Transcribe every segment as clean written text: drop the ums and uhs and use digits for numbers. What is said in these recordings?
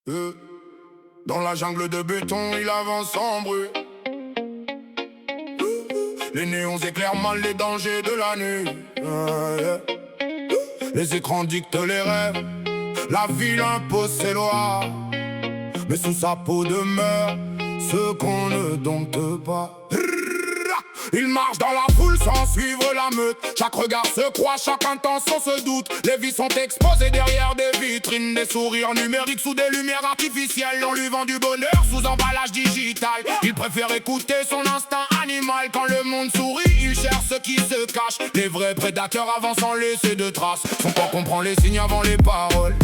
Euh, Dans la jungle de béton, il avance sans bruit. Les néons éclairent mal les dangers de la nuit. Yeah. Les écrans dictent les rêves, la ville impose ses lois. Mais sous sa peau demeure ce qu'on ne dompte pas. Il marche dans la foule sans suivre la meute. Chaque regard se croit, chaque intention se doute. Les vies sont exposées derrière des vitrines, des sourires numériques sous des lumières artificielles. On lui vend du bonheur sous emballage digital. Il préfère écouter son instinct animal. Quand le monde sourit, il cherche ce qui se cache. Les vrais prédateurs avancent sans laisser de traces. Son corps comprend les signes avant les paroles.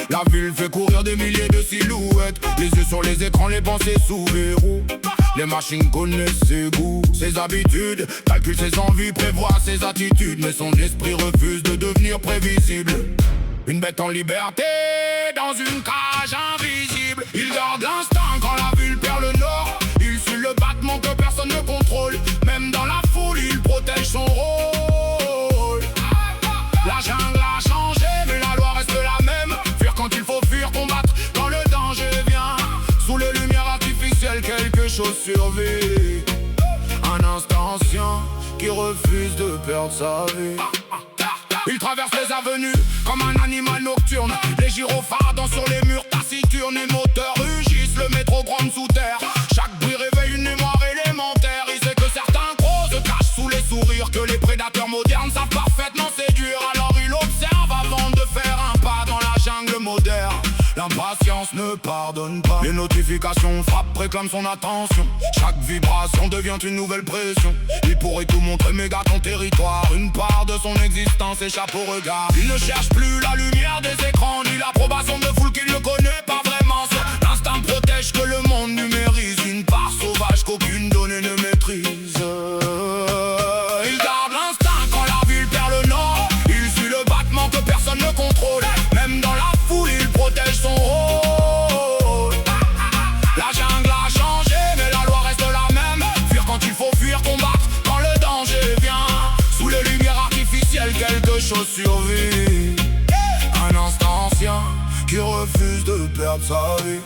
La ville fait courir des milliers de silhouettes. Les yeux sur les écrans, les pensées sous verrou. Les machines connaissent ses goûts, ses habitudes, calculent ses envies, prévoient ses attitudes. Mais son esprit refuse de devenir prévisible. Une bête en liberté, dans une cage invisible. Il garde l'instinct quand la ville perd le nord. Il suit le battement que personne ne contrôle. Même dans la foule, il protège son rôle. La jungle a changé, mais la loi reste la même. Fuir quand il faut fuir, combattre quand le danger vient. Sous les lumières artificielles, quelque chose survit. Un instant ancien qui refuse de perdre sa vie. Il traverse les avenues comme un animal nocturne. Les gyrophares dansent sur les murs taciturnes. Les moteurs rugissent, le métro gronde sous terre. Chaque bruit réveille une mémoire élémentaire. Il sait que certains gros se cachent sous les sourires, que les prédateurs modernes savent parfaitement séduire. Alors il observe avant de faire un pas dans la jungle moderne. L'impatience ne pardonne pas. Les notifications frappent, réclament son attention. Chaque vibration devient une nouvelle pression. Il pourrait tout montrer, mais garde ton territoire. Une part de son existence échappe au regard. Il ne cherche plus la lumière des écrans, ni l'approbation de foule qu'il ne connaît pas vraiment. Son instinct protège que le monde numérise. Une part sauvage qu'aucune donnée ne maîtrise. Il garde l'instinct quand la ville perd le nord. Il suit le battement que personne ne contrôle. Même dans la foule, il protège son rôle. La jungle a changé, mais la loi reste la même. Fuir quand il faut fuir, combattre quand le danger vient. Sous les lumières artificielles, quelque chose survit. Un instant ancien qui refuse de perdre sa vie.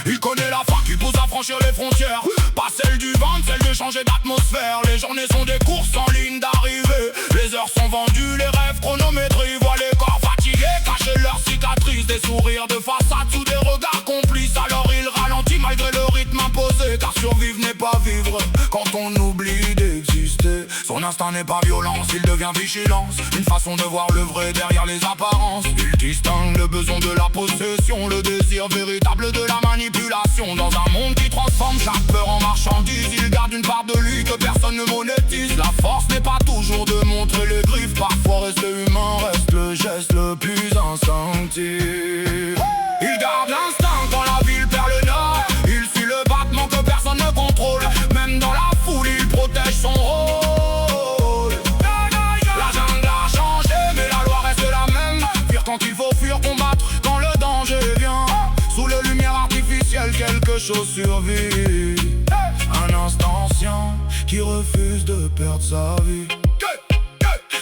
Il connaît la faim qui pousse à franchir les frontières. Pas celle du ventre, celle de changer d'atmosphère. Les journées sont des courses en ligne d'arrivée. Les heures sont vendues, les rêves chronométrés. Voient les corps fatigués cacher leurs cicatrices. Des sourires de façade sous des regards complices. Alors il ralentit malgré le rythme imposé. Car survivre n'est pas vivre quand on oublie d'exister. Son instinct n'est pas violence, il devient vigilance. Une façon de voir le vrai derrière les apparences. Il distingue le besoin de la possession, le désir véritable de la manipulation. Dans un monde qui transforme chaque peur en marchandise, il garde une part de lui que personne ne monétise. La force n'est pas toujours de montrer les griffes. Parfois rester humain reste le geste le plus instinctif. Il garde l'instinct quand la ville perd le nord. Il suit le battement que personne ne contrôle. Même dans la foule, il protège son rôle. La jungle a changé, mais la loi reste la même. Fuir quand il faut fuir, combattre quand le danger vient. Sous les lumières artificielles, quelque chose survit. Un instant ancien qui refuse de perdre sa vie.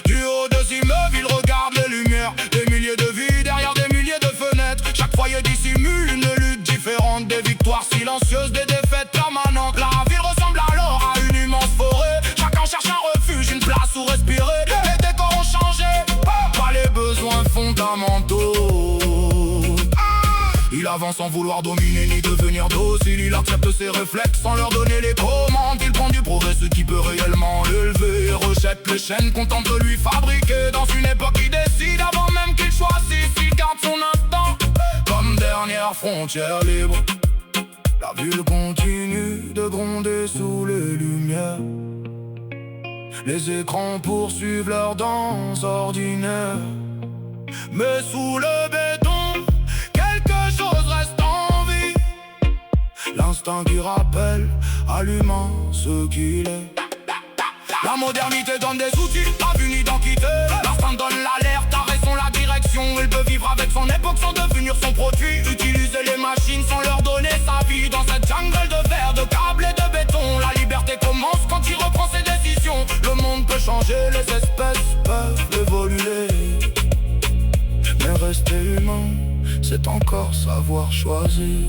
Du haut de ses immeubles, il regarde les lumières. Des milliers de vies derrière des milliers de fenêtres. Chaque foyer dissimule une lutte différente. Des victoires silencieuses, des défaites permanentes. La ville ressemble alors à une immense forêt. Chacun cherche un refuge, une place où respirer. Les décors ont changé, pas les besoins fondamentaux. Il avance sans vouloir dominer ni devenir docile. Il accepte ses réflexes sans leur donner les commandes. Il prend du progrès ce qui peut réellement l'élever. Rejette les chaînes, contente de lui fabriquer. Dans une époque qui décide avant même qu'il choisisse. Il garde son instant comme dernière frontière libre. La ville continue de gronder sous les lumières. Les écrans poursuivent leur danse ordinaire. Mais sous le béton, quelque chose reste en vie. L'instinct qui rappelle à l'humain ce qu'il est. La modernité donne des outils, pas une identité. L'instinct donne l'alerte, a raison la direction. Il peut vivre avec son époque sans devenir son produit. Utiliser les machines sans leur donner sa vie. Dans cette jungle de verre, de câbles et de béton, la liberté commence quand il reprend ses décisions. Le monde peut changer, les espèces peuvent évoluer. Mais rester humain, c'est c'est encore savoir choisir.